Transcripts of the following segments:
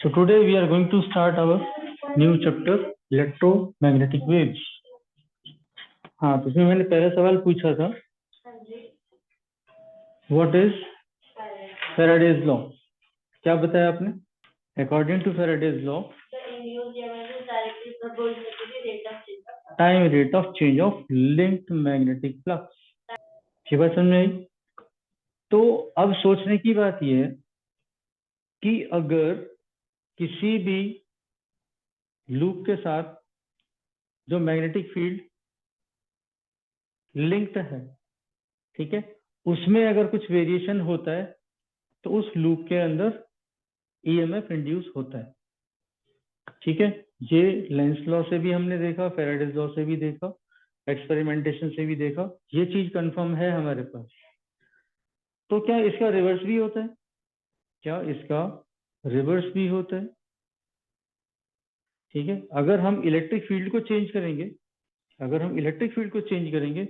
So today we are going to start our new chapter electromagnetic waves. हाँ, तो उसमें मैंने पहला सवाल पूछा था, व्हाट इज फैराडेज लॉ? क्या बताया आपने? According to Faraday's law, time rate of change of linked magnetic flux. ये बात समझ में आई? तो अब सोचने की बात यह है कि अगर किसी भी लूप के साथ जो मैग्नेटिक फील्ड लिंक्ड है, ठीक है, उसमें अगर कुछ वेरिएशन होता है तो उस लूप के अंदर ईएमएफ इंड्यूस होता है। ठीक है, ये लेंस लॉ से भी हमने देखा, फैराडेज लॉ से भी देखा, एक्सपेरिमेंटेशन से भी देखा, ये चीज कंफर्म है हमारे पास। तो क्या इसका रिवर्स भी होता है? क्या इसका रिवर्स भी होता है? ठीक है, अगर हम इलेक्ट्रिक फील्ड को चेंज करेंगे, अगर हम इलेक्ट्रिक फील्ड को चेंज करेंगे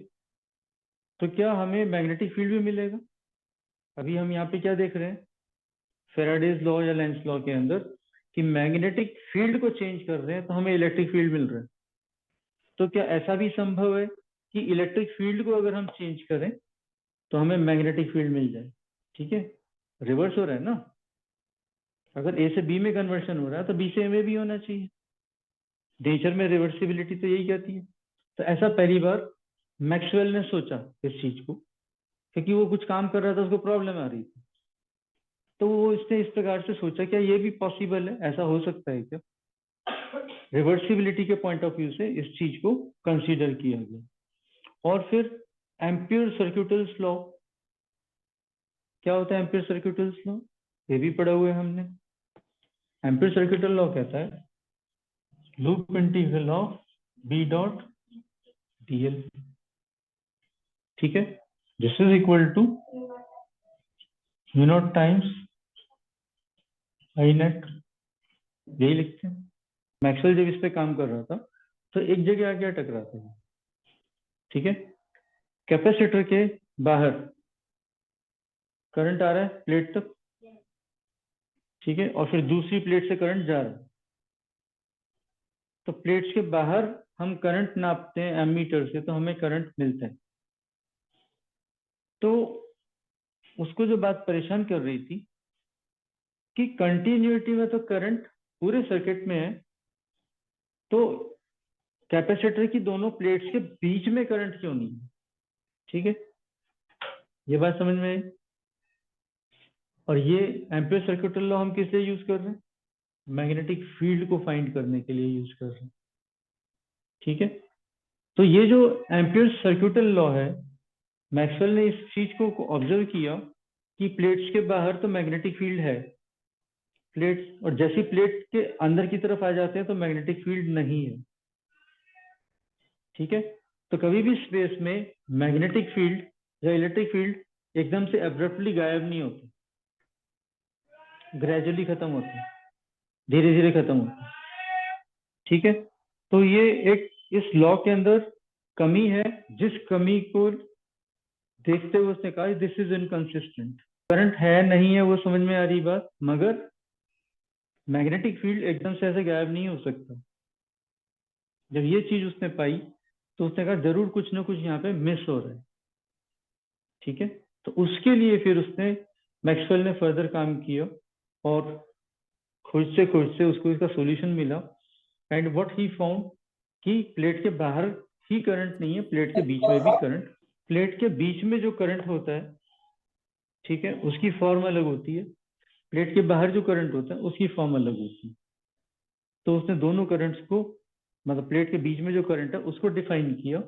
तो क्या हमें मैग्नेटिक फील्ड भी मिलेगा? अभी हम यहाँ पे क्या देख रहे हैं, फैराडेज लॉ या लेंस लॉ के अंदर कि मैग्नेटिक फील्ड को चेंज कर रहे हैं तो हमें इलेक्ट्रिक फील्ड मिल रहा है। तो क्या ऐसा भी संभव है कि इलेक्ट्रिक फील्ड को अगर हम चेंज करें तो हमें मैग्नेटिक फील्ड मिल जाए? ठीक है, रिवर्स हो रहा है ना। अगर ए से बी में कन्वर्शन हो रहा है तो बी से ए में भी होना चाहिए। नेचर में रिवर्सिबिलिटी तो यही कहती है। तो ऐसा पहली बार मैक्सवेल ने सोचा इस चीज को, क्योंकि वो कुछ काम कर रहा था, उसको प्रॉब्लम आ रही थी, तो वो इसने इस प्रकार से सोचा क्या ये भी पॉसिबल है, ऐसा हो सकता है क्या? रिवर्सिबिलिटी के पॉइंट ऑफ व्यू से इस चीज को कंसीडर किया गया। और फिर एम्पियर सर्क्यूटल्स लॉ, क्या होता है एम्पियर सर्क्यूटल्स लॉ? ये भी पढ़ा हुआ है हमने। एम्पियर सर्क्यूटल लॉ कहता है loop integral of B dot DL. ठीक है, this is equal to mu not times I net, यही लिखते हैं। मैक्सवेल जब इस पे काम कर रहा था तो एक जगह आके अटक रहा था। ठीक है, कैपेसिटर के बाहर करंट आ रहा है प्लेट तक, ठीक है, और फिर दूसरी प्लेट से करंट जा रहा है। तो प्लेट्स के बाहर हम करंट नापते हैं एमीटर से, तो हमें करंट मिलता है। तो उसको जो बात परेशान कर रही थी कि कंटिन्यूटी में तो करंट पूरे सर्किट में है, तो कैपेसिटर की दोनों प्लेट्स के बीच में करंट क्यों नहीं है? ठीक है, ये बात समझ में आई। और ये एम्पियर सर्क्यूटल लॉ हम किस लिए यूज कर रहे हैं? मैग्नेटिक फील्ड को फाइंड करने के लिए यूज कर रहे हैं। ठीक है, तो ये जो एम्पियर सर्क्यूटल लॉ है, मैक्सवेल ने इस चीज को ऑब्जर्व किया कि प्लेट्स के बाहर तो मैग्नेटिक फील्ड है, प्लेट्स और जैसी प्लेट के अंदर की तरफ आ जाते हैं तो मैग्नेटिक फील्ड नहीं है। ठीक है, तो कभी भी स्पेस में मैग्नेटिक फील्ड या इलेक्ट्रिक फील्ड एकदम से एब्रप्टली गायब नहीं होते, ग्रेजुअली खत्म होते हैं, धीरे धीरे खत्म होते हैं। ठीक है, तो ये एक इस लॉ के अंदर कमी है, जिस कमी को देखते हुए उसने कहा दिस इज इनकंसिस्टेंट। करंट है नहीं है वो समझ में आ रही बात, मगर मैग्नेटिक फील्ड एकदम से ऐसे गायब नहीं हो सकता। जब ये चीज उसने पाई तो उसने कहा जरूर कुछ ना कुछ यहाँ पे मिस हो रहा है। ठीक है, तो उसके लिए फिर उसने मैक्सवेल ने फर्दर काम किया और खोजते से उसको इसका सॉल्यूशन मिला। एंड व्हाट ही फाउंड कि प्लेट के बाहर ही करंट नहीं है, प्लेट के बीच में भी करंट, प्लेट के बीच में जो करंट होता है, ठीक है, उसकी फॉर्म अलग होती है, प्लेट के बाहर जो करंट होता है उसकी फॉर्म अलग होती है। तो उसने दोनों करंट्स को, मतलब प्लेट के बीच में जो करंट है उसको डिफाइन किया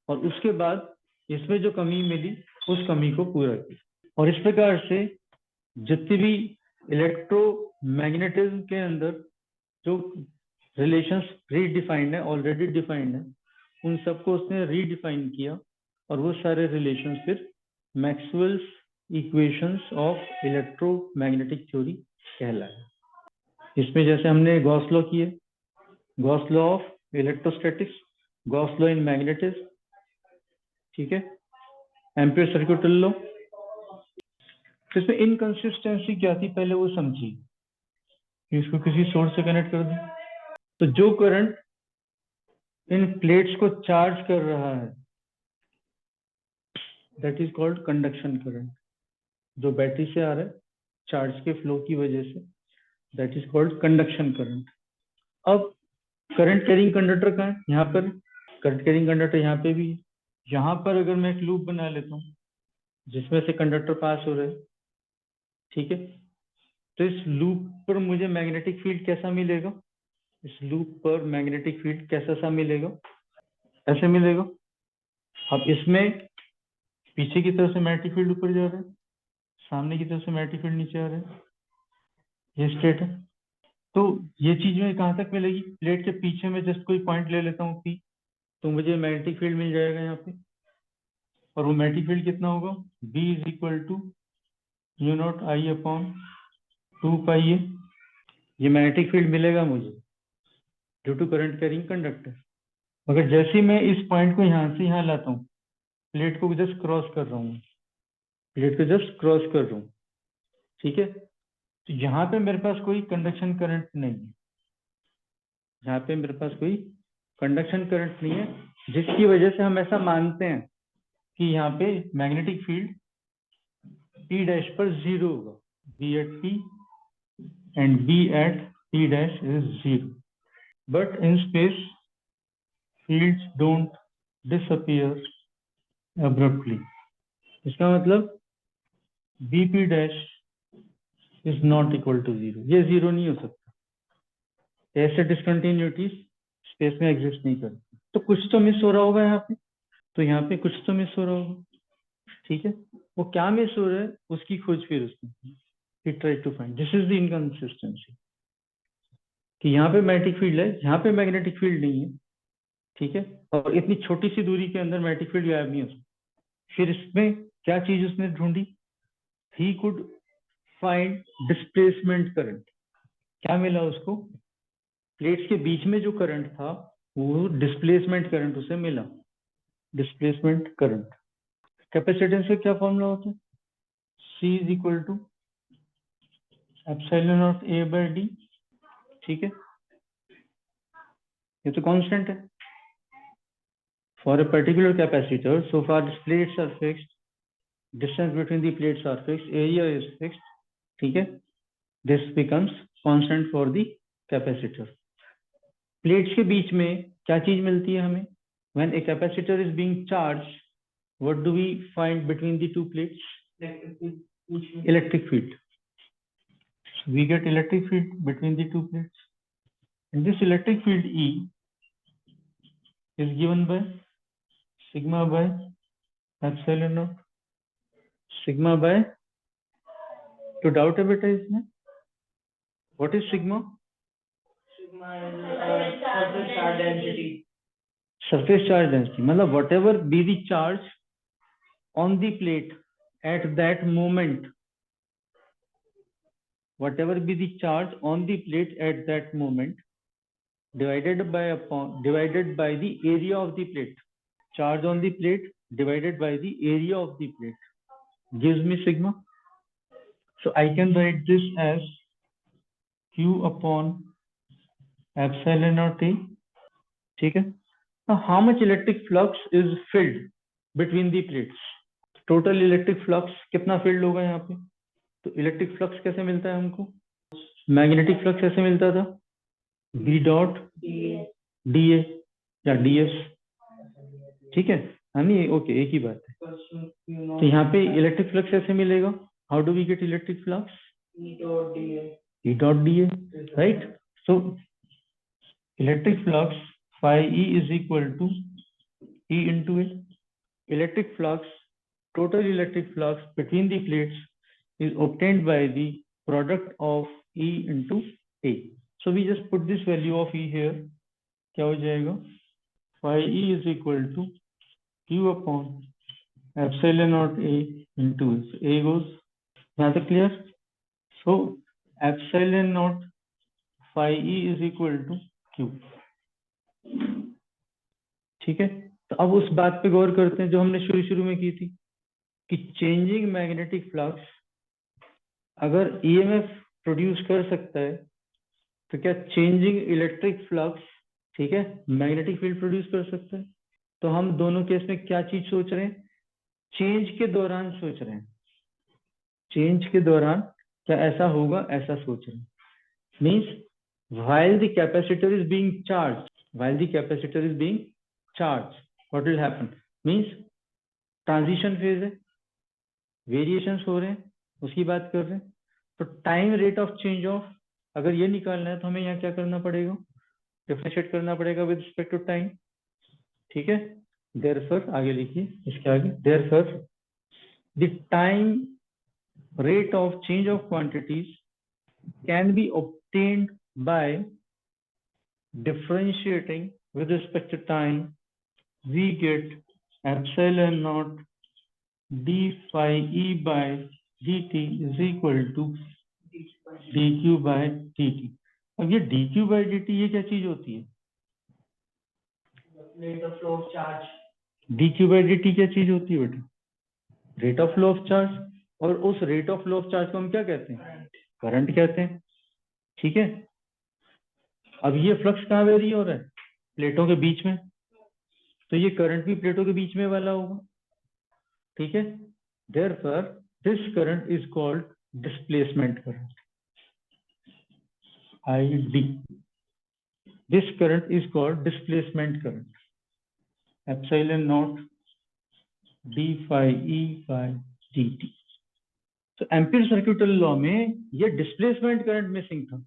और उसके बाद इसमें जो कमी मिली उस कमी को पूरा किया। और इस प्रकार से जितनी भी इलेक्ट्रोमैग्नेटिज्म के अंदर जो रिलेशंस प्री डिफाइंड है, ऑलरेडी डिफाइंड है, उन सबको उसने रीडिफाइन किया और वो सारे रिलेशंस फिर Maxwell's equations of electromagnetic theory कहलाए। इसमें जैसे हमने गॉस लॉ किए, Gauss law of electrostatics, Gauss law in magnetism, ठीक है, एम्पियर सर्क्यूटल लॉ। इसमें इनकंसिस्टेंसी क्या थी पहले वो समझिए। इसको किसी सोर्स से कनेक्ट कर दूं। तो जो करंट इन प्लेट्स को चार्ज कर रहा है that is called conduction current. जो बैटरी से आ रहा है चार्ज के फ्लो की वजह से, that is called conduction current. अब करंट कैरिंग कंडक्टर कहाँ है? यहाँ पर। करंट कैरिंग कंडक्टर यहाँ पे भी है। यहाँ पर अगर मैं एक लूप बना लेता हूँ जिसमें से कंडक्टर पास हो रहा है, ठीक है, तो इस लूप पर मुझे मैग्नेटिक फील्ड कैसा मिलेगा? इस लूप पर मैग्नेटिक फील्ड कैसा सा मिलेगा? ऐसे मिलेगा। अब इसमें पीछे की तरफ से मैग्नेटिक फील्ड ऊपर जा रहा है, सामने की तरफ से मैग्नेटिक फील्ड नीचे आ रहा है, ये स्टेट है। तो ये चीज में कहाँ तक मिलेगी? प्लेट के पीछे में जस्ट कोई पॉइंट ले लेता हूँ पी, तो मुझे मैग्नेटिक फील्ड मिल जाएगा यहाँ पे। और वो मैग्नेटिक फील्ड कितना होगा? B is equal to mu nought I upon 2 pi A. ये मैग्नेटिक फील्ड मिलेगा मुझे due to current carrying conductor. मगर जैसे ही मैं इस पॉइंट को यहाँ से यहाँ लाता हूँ, प्लेट को जस्ट क्रॉस कर रहा हूँ, प्लेट को जस्ट क्रॉस कर रहा हूँ, ठीक है, तो यहाँ पे मेरे पास कोई कंडक्शन करंट नहीं है। यहाँ पे मेरे पास कोई कंडक्शन करंट नहीं है, जिसकी वजह से हम ऐसा मानते हैं कि यहाँ पे मैग्नेटिक फील्ड P डैश पर 0 होगा। B at P and B at P dash is 0. But in space, fields don't disappear abruptly. इसका मतलब BP dash is not equal to 0. ये 0 नहीं हो सकता। ऐसे डिसकंटिन्यूटीज स्पेस में एग्जिस्ट नहीं करती। तो कुछ तो मिस हो रहा होगा यहाँ पे, तो यहाँ पे कुछ तो मिस हो रहा होगा, ठीक है। वो क्या मिस हो रहा है उसकी खोज फिर उसने, he tried to find, this is the inconsistency, कि यहाँ पे मैग्नेटिक फील्ड है, यहाँ पे मैग्नेटिक फील्ड नहीं है, ठीक है, और इतनी छोटी सी दूरी के अंदर मैग्नेटिक फील्ड गायब नहीं हो सकता। फिर इसमें क्या चीज उसने ढूंढी? He could find displacement current. क्या मिला उसको? प्लेट्स के बीच में जो करंट था वो डिस्प्लेसमेंट करंट उसे मिला, डिस्प्लेसमेंट करंट। कैपेसिटेंस का क्या फॉर्मूला होता है? C is equal to epsilon nought A by D, ठीक है, ये तो कांस्टेंट है। For a particular capacitor, so far the plates are fixed, distance between the plates are fixed, area is fixed, ठीक है, this becomes constant for the capacitor. Plates के बीच में क्या चीज मिलती है हमें? When a capacitor is being charged, what do we find between the two plates? Electric field. So we get electric field between the two plates, and this electric field E is given by sigma by epsilon naught, sigma by, to doubt a bit इसमें, what is sigma? Sigma is surface charge density. Surface charge density मतलब whatever be the charge on the plate at that moment, whatever be the charge on the plate at that moment, divided by the area of the plate. Charge on the plate divided by the area of the plate gives me sigma. So I can write this as Q upon epsilon naught A, ठीक है। Now, how much electric flux is filled between the plates? Total electric flux कितना filled होगा यहाँ पे? तो electric flux कैसे मिलता है हमको? मैग्नेटिक फ्लक्स कैसे मिलता था? B डॉट DA या DS, ठीक है, नहीं ओके एक ही बात है। तो यहाँ पे इलेक्ट्रिक फ्लक्स कैसे मिलेगा? How do we get electric flux? E dot DA, right? So electric flux phi E is equal to E into A. Electric flux, total electric flux between the plates is obtained by the product of E into A. So we just put this value of E here. क्या हो जाएगा? Phi E is equal to Q upon epsilon naught A into A. So A goes, यहाँ तक clear? So epsilon naught phi E is equal to Q. ठीक है, तो अब उस बात पे गौर करते हैं जो हमने शुरू में की थी कि चेंजिंग मैग्नेटिक फ्लक्स अगर ईएमएफ प्रोड्यूस कर सकता है तो क्या चेंजिंग इलेक्ट्रिक फ्लक्स, ठीक है, मैग्नेटिक फील्ड प्रोड्यूस कर सकता है? तो हम दोनों केस में क्या चीज सोच रहे हैं? चेंज के दौरान सोच रहे हैं। चेंज के दौरान क्या ऐसा होगा, ऐसा सोच रहे हैं। Means while the capacitor is being charged, while the capacitor is being charged, what will happen? Means transition phase है, वेरिएशंस हो रहे हैं, उसकी बात कर रहे हैं। तो time rate of change of, अगर ये निकालना है तो हमें यहाँ क्या करना पड़ेगा? डिफरेंशिएट करना पड़ेगा विद रिस्पेक्ट टू टाइम, ठीक है। देयरफॉर आगे लिखिए, इसके आगे, therefore the time rate of change of quantities can be obtained by differentiating with respect to time. We get epsilon naught d phi e by dt is equal to dq by dt. अब ये dq by dt ये क्या चीज होती है? Rate of flow of charge. dq by dt क्या चीज होती है बेटा? Rate of flow of charge. और उस rate of flow of charge को हम क्या कहते हैं? करंट कहते हैं, ठीक है। अब ये फ्लक्स कहाँ वेरी हो रहा है? प्लेटों के बीच में। तो ये करंट भी प्लेटों के बीच में वाला होगा, ठीक है। Therefore, this current is called displacement current, ID. This current is called displacement current. Epsilon naught d phi e by dt. तो एम्पीयर सर्क्यूटल लॉ में ये डिस्प्लेसमेंट करंट मिसिंग था।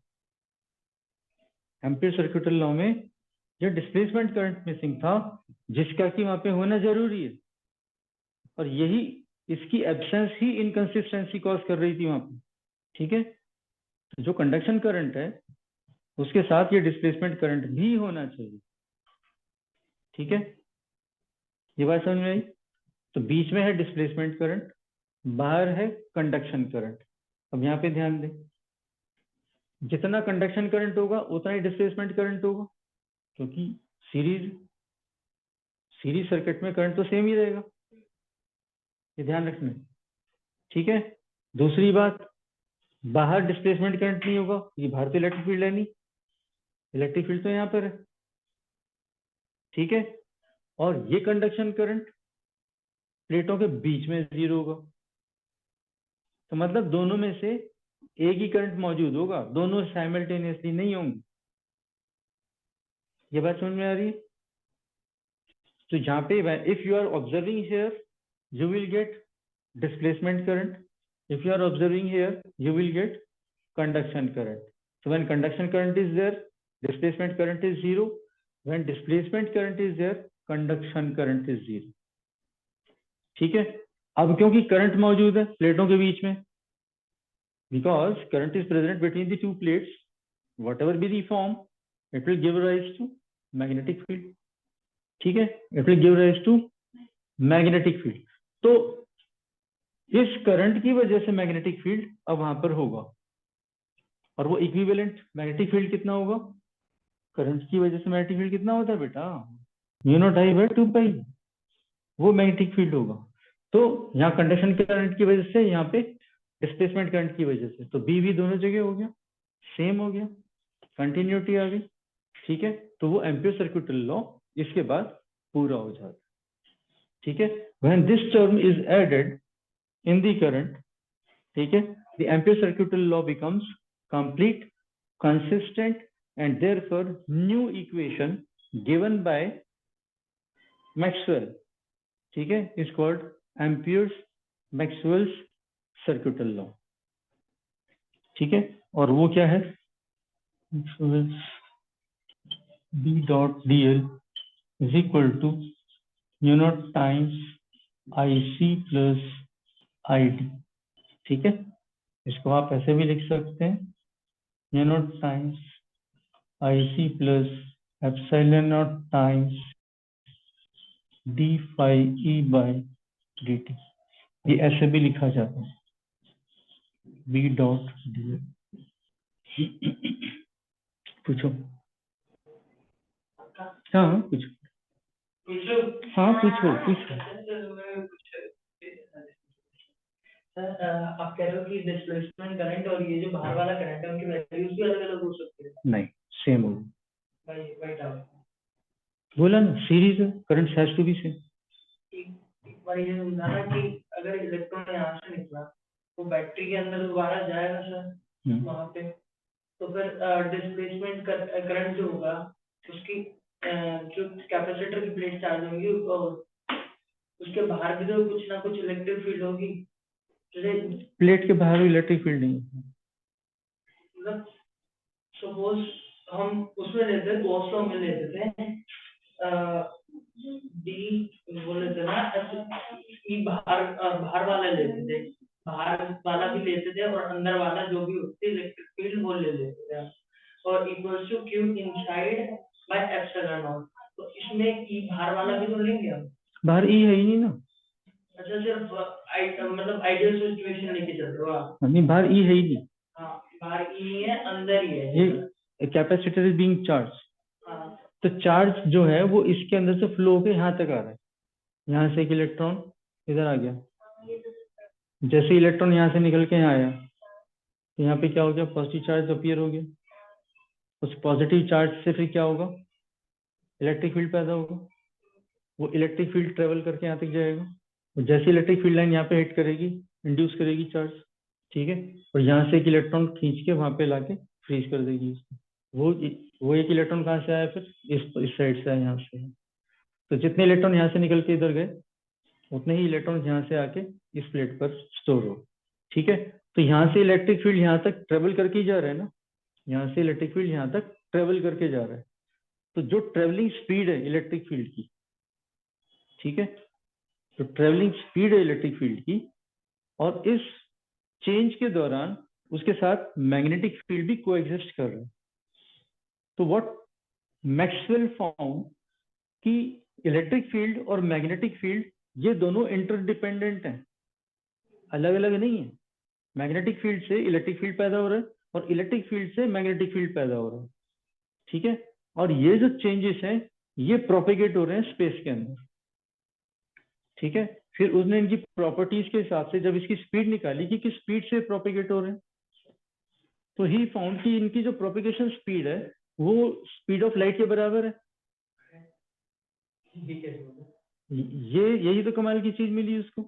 एम्पीयर सर्क्यूटल लॉ में ये डिस्प्लेसमेंट करंट मिसिंग था, जिसका कि वहां पे होना जरूरी है। और यही इसकी एब्सेंस ही इनकंसिस्टेंसी कॉज कर रही थी वहां पे, ठीक है। जो कंडक्शन करंट है उसके साथ ये डिस्प्लेसमेंट करंट भी होना चाहिए, ठीक है। ये बात समझ में आई? तो बीच में है डिस्प्लेसमेंट करंट, बाहर है कंडक्शन करंट। अब यहाँ पे ध्यान दें, जितना कंडक्शन करंट होगा उतना ही डिस्प्लेसमेंट करंट होगा, क्योंकि सीरीज सर्किट में करंट तो सेम ही रहेगा, ये ध्यान रखना, ठीक है। दूसरी बात, बाहर डिस्प्लेसमेंट करंट नहीं होगा, ये बाहर तो इलेक्ट्रिक फील्ड है नहीं, इलेक्ट्रिक फील्ड तो यहाँ पर है, ठीक है। और ये कंडक्शन करंट प्लेटों के बीच में जीरो होगा। तो मतलब दोनों में से एक ही करंट मौजूद होगा, दोनों साइमल्टेनियसली नहीं होंगे। ये बात समझ में आ रही है? तो जहां पे if you are observing here you will get displacement current, if you are observing here you will get conduction current. So when conduction current is there, displacement current is zero. When displacement current is there, conduction current is zero, ठीक है। अब क्योंकि current मौजूद है प्लेटों के बीच में, because current is present between the two plates, whatever be the form, it will give rise to magnetic field, ठीक है। it will give rise to magnetic field. तो इस करंट की वजह से मैग्नेटिक फील्ड अब वहां पर होगा, और वो इक्विवेलेंट मैग्नेटिक फील्ड कितना होगा? करंट की वजह से मैग्नेटिक फील्ड कितना होता है बेटा? म्यू नॉट आई बाय 2 पाई, वो मैग्नेटिक फील्ड होगा। तो यहाँ कंडक्शन करंट की वजह से, यहाँ पे डिस्प्लेसमेंट करंट की वजह से, तो बी भी दोनों जगह हो गया, सेम हो गया, कंटिन्यूटी आ गई, ठीक है। तो वो एम्पीयर सर्क्यूटल लॉ इसके बाद पूरा हो जाता है, ठीक है। When this term is added in the current, ठीक है, the ampere circuital law becomes complete, consistent, and therefore new equation given by Maxwell, ठीक है, is called Ampere's Maxwell's circuital law, ठीक है। और वो क्या है? Maxwell's B dot dl is equal to mu naught times IC plus ID, ठीक है। इसको आप ऐसे भी लिख सकते हैं, mu not times IC plus epsilon naught times D phi E by dt। ये ऐसे भी लिखा जाता है, बी डॉट डी। पूछो। हाँ पूछो, हाँ पूछो पूछो। सर आप कह रहे हो कि डिस्प्लेसमेंट करंट और ये जो बाहर वाला करंट है उनकी वैल्यूज भी अलग अलग हो सकती है? नहीं, सेम होगा। बोला ना, सीरीज है, current has to be same. भाई ये समझा ना कि अगर इलेक्ट्रॉन यहाँ से निकला तो बैटरी के अंदर दोबारा जाएगा सर वहाँ पे, तो फिर डिस्प्लेसमेंट करंट जो होगा उसकी जो कैपेसिटर की प्लेट चार्ज होंगी उसके बाहर भी तो कुछ ना कुछ इलेक्ट्रिक फील्ड होगी। प्लेट के बाहर इलेक्ट्रिक फील्ड नहीं है। मतलब सपोज हम उसमें लेते हैं, गॉस लॉ में लेते थे डी बोले थे ना, ई बाहर वाला लेते थे, बाहर वाला भी लेते थे और अंदर वाला जो भी होती है इलेक्ट्रिक फील्ड वो ले लेते थे, और equals to Q inside by epsilon naught. तो इसमें ई बाहर वाला भी तो लेंगे हम। बाहर ई है ही नहीं ना। अच्छा सिर्फ मतलब आइडियल सिचुएशन लेके चल रहे हो आप? नहीं, बाहर ई है ही नहीं। हाँ, बाहर ई नहीं है, अंदर ही है। ये कैपेसिटर इज बीइंग चार्ज। हाँ, तो चार्ज जो है वो इसके अंदर से फ्लो होकर यहाँ तक आ रहा है। यहाँ से एक इलेक्ट्रॉन इधर आ गया, जैसे इलेक्ट्रॉन यहाँ से निकल के यहाँ आया तो यहाँ पे क्या हो गया, पॉजिटिव चार्ज अपीयर हो गया। उस पॉजिटिव चार्ज से फिर क्या होगा, इलेक्ट्रिक फील्ड पैदा होगा। वो इलेक्ट्रिक फील्ड ट्रेवल करके यहाँ तक जाएगा, और जैसे इलेक्ट्रिक फील्ड लाइन यहाँ पे हिट करेगी, इंड्यूस करेगी चार्ज, ठीक है, और यहाँ से एक इलेक्ट्रॉन खींच के वहां पे लाके फ्रीज कर देगी उसको। वो एक इलेक्ट्रॉन कहाँ से आया, फिर इस साइड से आया, यहाँ से। तो जितने इलेक्ट्रॉन यहाँ से निकल के इधर गए उतने ही इलेक्ट्रॉन यहाँ से आके इस प्लेट पर स्टोर हो, ठीक है। तो यहाँ से इलेक्ट्रिक फील्ड यहाँ तक ट्रेवल करके ही जा रहा है ना, यहाँ से इलेक्ट्रिक फील्ड यहाँ तक ट्रेवल करके जा रहा है। तो जो ट्रेवलिंग स्पीड है इलेक्ट्रिक फील्ड की, ठीक है, तो ट्रेवलिंग स्पीड है इलेक्ट्रिक फील्ड की, और इस चेंज के दौरान उसके साथ मैग्नेटिक फील्ड भी कोएग्जिस्ट कर रहा है। तो व्हाट मैक्सवेल फाउंड कि इलेक्ट्रिक फील्ड और मैग्नेटिक फील्ड ये दोनों इंटरडिपेंडेंट हैं, अलग अलग नहीं है। मैग्नेटिक फील्ड से इलेक्ट्रिक फील्ड पैदा हो रहा है और इलेक्ट्रिक फील्ड से मैग्नेटिक फील्ड पैदा हो रहा है, ठीक है। और ये जो चेंजेस हैं ये प्रोपेगेट हो रहे हैं स्पेस के अंदर, ठीक है। फिर उसने इनकी प्रॉपर्टीज के हिसाब से जब इसकी स्पीड निकाली कि किस स्पीड से प्रोपेगेट हो रहे हैं, तो ही फाउंड कि इनकी जो प्रोपेगेशन स्पीड है वो स्पीड ऑफ लाइट के बराबर है। ये यही तो कमाल की चीज मिली उसको।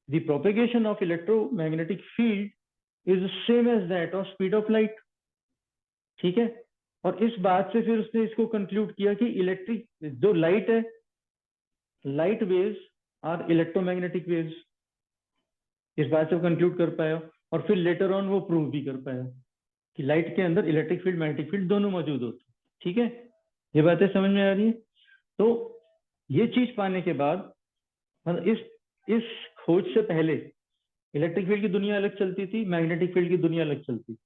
The propagation of electromagnetic field is same as that of speed of light, ठीक है। और इस बात से फिर उसने इसको कंक्लूड किया कि इलेक्ट्रिक जो लाइट है, light waves are electromagnetic waves, इस बात से कंक्लूड कर पाया। और फिर लेटर ऑन वो प्रूव भी कर पाया कि लाइट के अंदर इलेक्ट्रिक फील्ड मैग्नेटिक फील्ड दोनों मौजूद होते हैं, ठीक है। ये बातें समझ में आ रही है। तो ये चीज पाने के बाद, मतलब इस खोज से पहले इलेक्ट्रिक फील्ड की दुनिया अलग चलती थी, मैग्नेटिक फील्ड की दुनिया अलग चलती।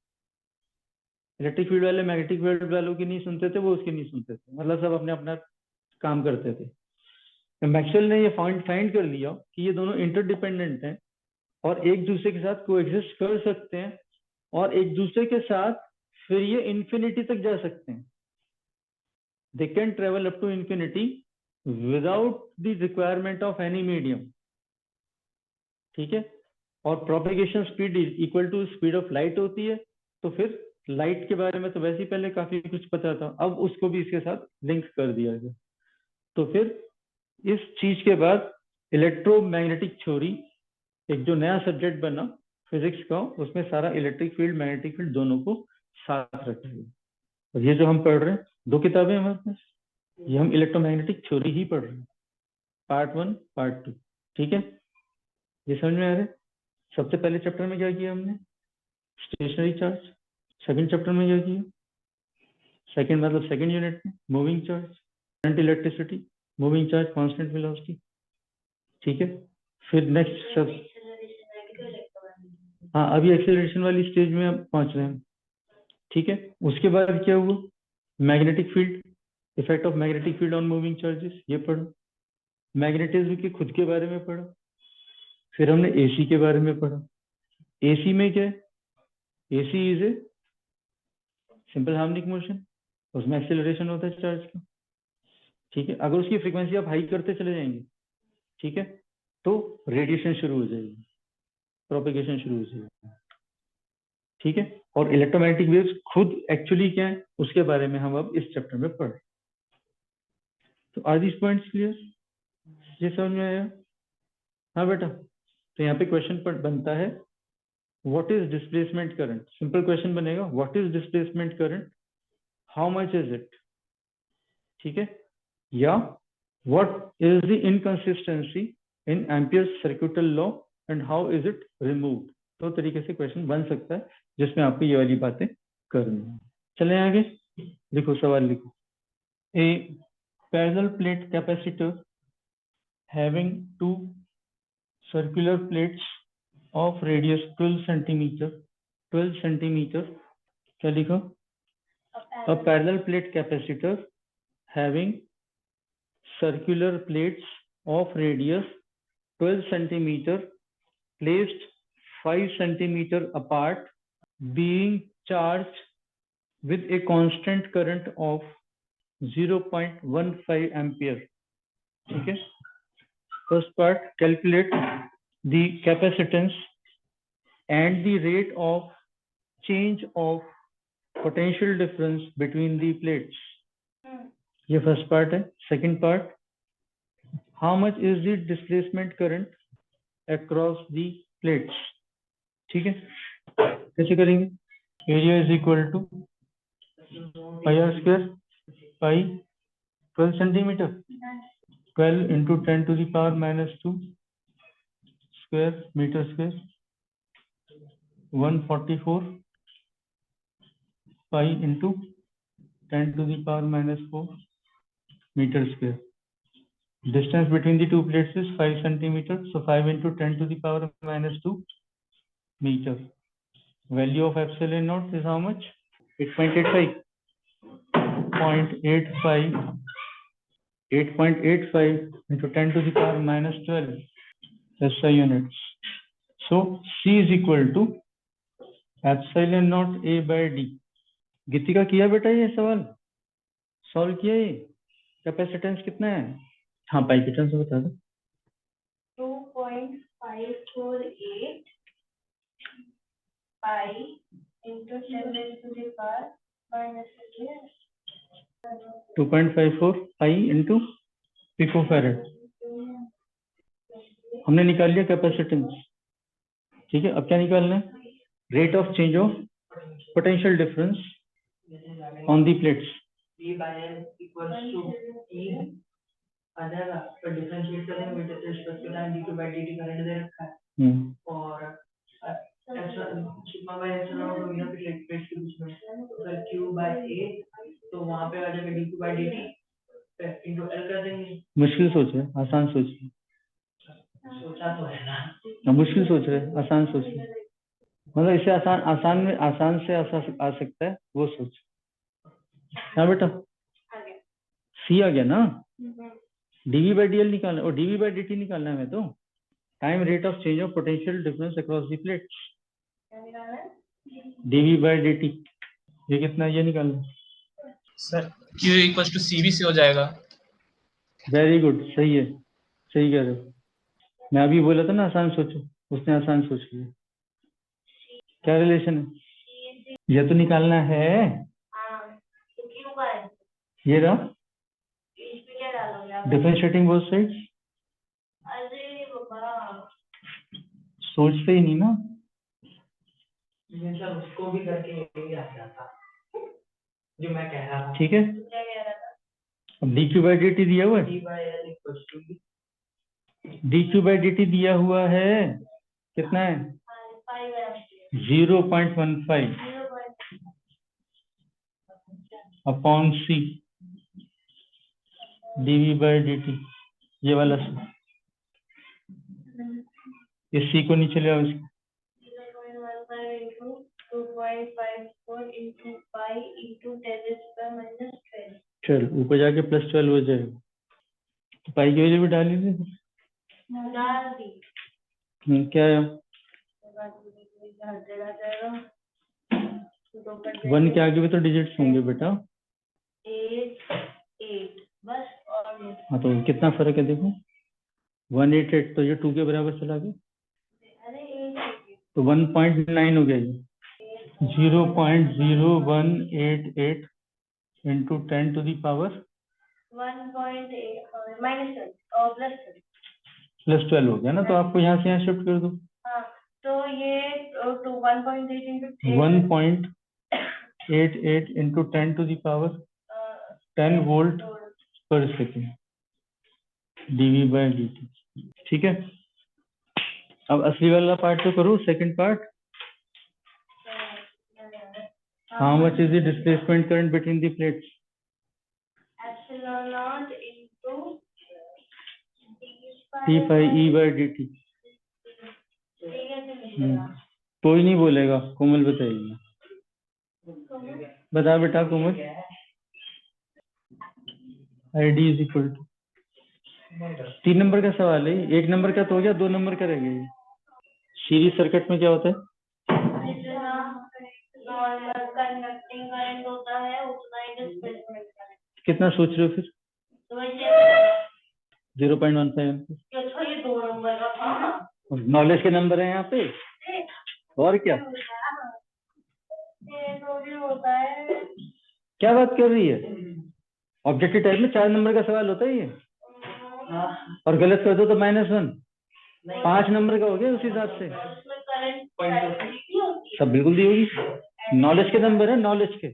इलेक्ट्रिक फील्ड वाले मैग्नेटिक फील्ड वालों की नहीं सुनते थे, वो उसकी नहीं सुनते थे, मतलब सब अपने अपना काम करते थे। मैक्सवेल ने ये फाइंड कर लिया कि ये दोनों इंटरडिपेंडेंट हैं और एक दूसरे के साथ कोएग्जिस्ट कर सकते हैं, और एक दूसरे के साथ फिर ये इंफिनिटी तक जा सकते हैं। They can travel up to infinity without the requirement of any medium, ठीक है। और propagation speed equal to speed of light होती है। तो फिर लाइट के बारे में तो वैसे ही पहले काफी कुछ पता था, अब उसको भी इसके साथ लिंक कर दिया गया। तो फिर इस चीज के बाद इलेक्ट्रोमैग्नेटिक थ्योरी एक जो नया सब्जेक्ट बना फिजिक्स का, उसमें सारा इलेक्ट्रिक फील्ड मैग्नेटिक फील्ड दोनों को साथ रखा गया। और ये जो हम पढ़ रहे हैं, 2 किताबें हमारे पास, ये हम इलेक्ट्रोमैग्नेटिक थ्योरी ही पढ़ रहे हैं, पार्ट 1 पार्ट 2, ठीक है। ये समझ में आ रहा है। सबसे पहले चैप्टर में क्या किया हमने, स्टेशनरी चार्ज। सेकंड चैप्टर में क्या किया, सेकंड मतलब सेकंड यूनिट में moving charge, current, electricity, moving charge, constant velocity, ठीक है। फिर नेक्स्ट सब, हाँ अभी एक्सेलरेशन वाली स्टेज में अब पहुंच रहे हैं, ठीक है। उसके बाद क्या हुआ, magnetic field, effect of magnetic field on moving charges, ये पढ़ा। मैग्नेटिज्म के खुद के बारे में पढ़ा। फिर हमने एसी के बारे में पढ़ा। एसी में क्या है, AC is a simple harmonic motion, उसमें एक्सेलरेशन होता है चार्ज का, ठीक है। अगर उसकी फ्रीक्वेंसी आप हाई करते चले जाएंगे, ठीक है, तो रेडिएशन शुरू हो जाएगी, प्रोपेगेशन शुरू हो जाएगी, ठीक है। और इलेक्ट्रोमैग्नेटिक वेव्स खुद एक्चुअली क्या है उसके बारे में हम अब इस चैप्टर में पढ़ रहे हैं। तो आर दीस पॉइंट्स क्लियर? ये समझ में आया? हाँ बेटा। तो यहाँ पे क्वेश्चन बनता है what is displacement current. Simple question बनेगा, what is displacement current, how much is it, ठीक है, या what is the inconsistency in Ampere's circuital law and how is it removed. तो तरीके से क्वेश्चन बन सकता है जिसमें आपको ये वाली बातें करनी है। चलें आगे, लिखो सवाल लिखो। A parallel plate capacitor having two circular plates of radius 12 centimeter, 12 centimeter, क्या लिखो? A parallel plate capacitor having circular plates of radius 12 centimeter placed 5 centimeter apart, being charged with a constant current of 0.15 ampere. ठीक है? First part, calculate the capacitance and the rate of change of potential difference between the plates. ये first part है. Second part, how much is the displacement current across the plates? ठीक है? कैसे करेंगे? Area is equal to pi r square, pi 12 centimeter, 12 into 10 to the power minus 2 square meter square, 144 pi into 10 to the power minus 4 meter square. Distance between the two plates is 5 centimeters. So 5 into 10 to the power minus 2 meter. Value of epsilon naught is how much? 8.85. 0.85. 8.85 into 10 to the power minus 12 SI units. So C is equal to epsilon naught A by D. गीतिका किया बेटा ये सवाल solve किया? ये capacitance कितना है? हाँ पाई के टर्म्स में बता दो। 2.548 pi into 10 raised to the power minus 2.54 pi into picofarad हमने निकाल लिया कैपेसिटेंस। ठीक है, अब क्या निकालना है? Rate of change of potential difference on the plates. E by L equals to E आ जाएगा, पर डिफरेंशिएट करेंगे with respect to time d2 by dt current दे रखा है और ऐसा सिग्मा बाय एप्सिलॉन नॉट यहाँ पे प्लेट के बीच में अगर q by a तो वहां पे आ जाएगा d2 by dt into L कर देंगे। मुश्किल सोच रहे, आसान सोच रहे। सोचा तो है ना, मुश्किल सोच रहे, आसान सोच रहे। मतलब इसे आसान से आ सकता है वो सोच। हाँ बेटा, सी आ गया ना? डीवी बाई डीएल निकालना और डीवी बाई डीटी निकालना है। मैं तो time rate of change of potential difference across the plates, dv by dt. ये कितना ये निकालना sir Q equal to CV से हो जाएगा। वेरी गुड, सही है, सही कह रहे हो। मैं अभी बोला था ना आसान सोचो, उसने आसान सोच लिया। क्या रिलेशन है? ये तो निकालना है। ये रहा डिफरेंशिएटिंग बोथ साइड्स। सोचते ही नहीं ना। ये उसको भी करके यही आ जाता जो मैं कह रहा था। ठीक है, अब dq by dt दिया हुआ है। E by L equals to dq by dt दिया हुआ है, कितना है? 0.15 upon c dv by dt। ये वाला c, इस c को नीचे ले आओ। 0.15 into 2.54 into pi into 10 raised to minus 12। चल ऊपर जाके प्लस 12 हो जाएगा। तो पाई की वैल्यू भी डाल लीजिए। डाल दी। क्या है? 1 के आगे भी तो डिजिट्स होंगे बेटा। 8 बस और हाँ तो कितना फर्क है देखो, 188 तो ये 2 के बराबर चला गया, अरे तो 1.9 हो गया ये। 0.0188 into 10 to the power 1.8 minus 12 plus +12 हो गया ना, तो आपको यहाँ से यहाँ शिफ्ट कर दो। हाँ, तो ये 1.8 into 1.88 into 10 to the power 10 volt पर सेकेंड dV/dt। ठीक है, अब असली वाला पार्ट तो करो, second part. How much is the displacement current between the plates? epsilon naught into T/E/dt। कोई नहीं बोलेगा, कोमल बताइए। बता बेटा Komal. ID is equal to 3 number का सवाल है, 1 नंबर का तो हो गया, 2 नंबर का रह गया। सीरीज सर्किट में क्या होता है? जितना नॉर्मल कंडक्टिंग करंट होता है उतना ही डिस्प्लेसमेंट करंट। कितना सोच रहे हो फिर? तो 0.15। अच्छा, ये 2 नंबर का था। नॉलेज के नंबर है यहाँ पे, और क्या? ये थोड़ी होता है। क्या बात कर रही है? ऑब्जेक्टिव टाइप में 4 नंबर का सवाल होता है ये, और गलत कर दो तो -1। 5 नंबर का हो गया उस हिसाब से। उसमें करंट सब बिल्कुल दी होगी, नॉलेज के नंबर है, नॉलेज के।